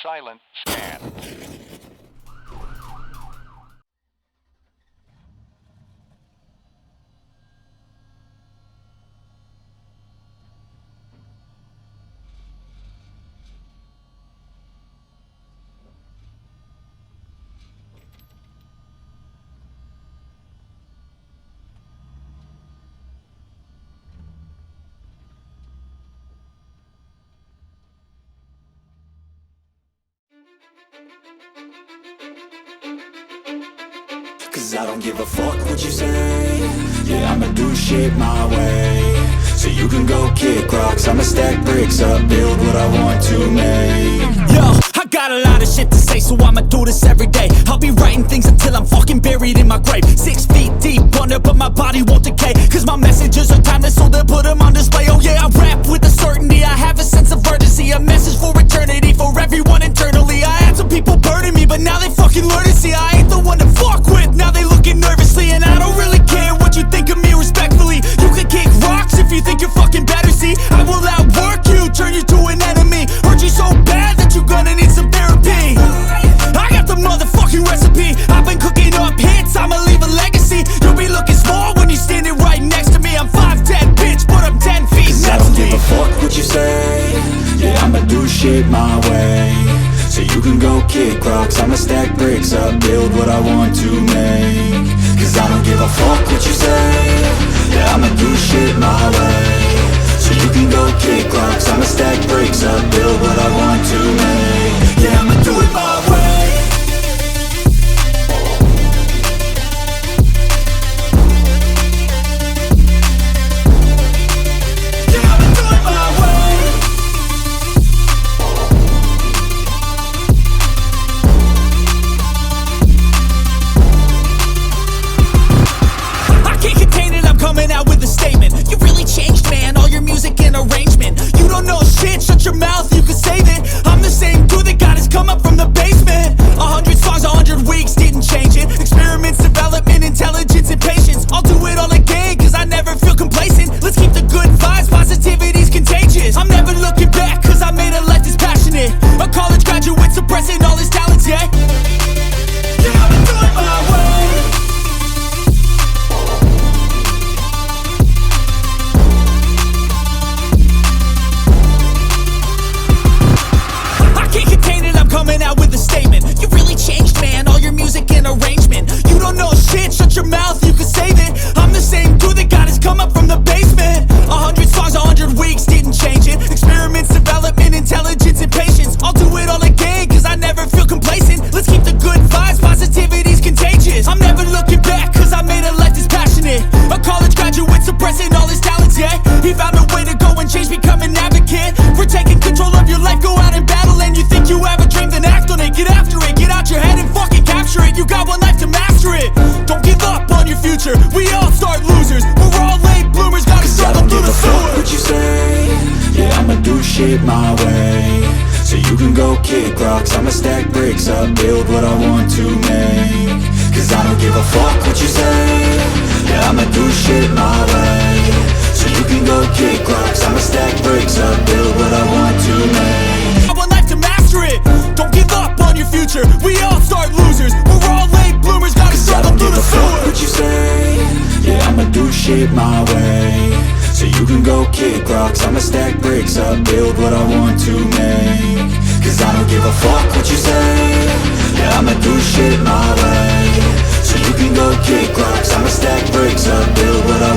Silent scan. Cause I don't give a fuck what you say. Yeah, I'ma do shit my way. So you can go kick rocks, I'ma stack bricks up, build what I want to make. Yo, I got a lot of shit to say, so I'ma do this every day. I'll be writing things until I'm fucking buried in my grave. 6 feet deep under, but my body won't decay. Cause my messages are timeless, so they'll put them on display. Oh yeah, I rap with a certainty, I have a sense of urgency. A message for eternity, for everyone internally. I had some people burning me, but now they fucking learn to see I ain't the one to fuck with, now they looking nervously. And I don't really care what you think of me, respectfully. You can kick rocks if you think you're fucking better, see. I will outwork you, turn you to an enemy. Hurt you so bad that you're gonna need some therapy. I got the motherfucking recipe, I've been cooking up hits, I'ma leave a legacy. You'll be looking small when you're standing right next to me. I'm 5'10", bitch, but I'm 10 feet Cause I don't give a fuck what you say. Yeah, I'ma do shit my way. So you can go kick rocks, I'ma stack bricks up, build what I want to make. Cause I don't give a fuck what you say. Yeah, I'ma do shit my way. So you can go kick rocks, I'ma stack bricks up, build what I want to make. Yeah, I'ma do it my way. Coming out with a statement. You really changed, man, all your music and arrangement. You don't know shit, shut your mouth, you can save it. I'm the same dude that got his come up from the basement. 100 songs, 100 weeks, didn't change it. Experiments, development, intelligence, and patience. I'll do it all again, cause I never feel complacent. Let's keep the good vibes, positivity's contagious. I'm never looking back, cause I made a life that's passionate. A college graduate suppressing all his talents, yeah. Yeah, I've been doing my way. Coming out with a statement. You really changed, man, all your music and arrangement. You don't know shit, shut your mouth, you can save it. I'm the same dude that got his come up from the basement. 100 songs, 100 weeks, didn't change it. Experiments, development, intelligence, and patience. I'll do it all again, cause I never feel complacent. Let's keep the good vibes, positivity's contagious. I'm never looking back, cause I made a life that's passionate. A college graduate suppressing all his talents, yeah. He found a way to go and change, become an advocate. For taking control of your life, go out and battle. And you think you have a dream, then act on it. Get after it, get out your head and fucking capture it. You got one life to master it. Don't give up on your future, we all start losers. We're all late bloomers, gotta struggle through the sewer. What you say? Yeah, I'ma do shit my way. So you can go kick rocks, I'ma stack bricks up, build what I want to make. Cause I don't give a fuck what you say. Yeah, I'ma do shit my way. So you can go kick rocks, I'ma stack bricks up, build what I want to make. I want life to master it. Don't give up on your future, we all start losers. We're all late bloomers, gotta struggle through the sewer. What you say? Yeah, I'ma do shit my way. So you can go kick rocks, I'ma stack bricks up, build what I want to make. Cause I don't give a fuck what you say. Yeah, I'ma do shit my way. So you can go kick rocks, I'ma stack bricks up, build what I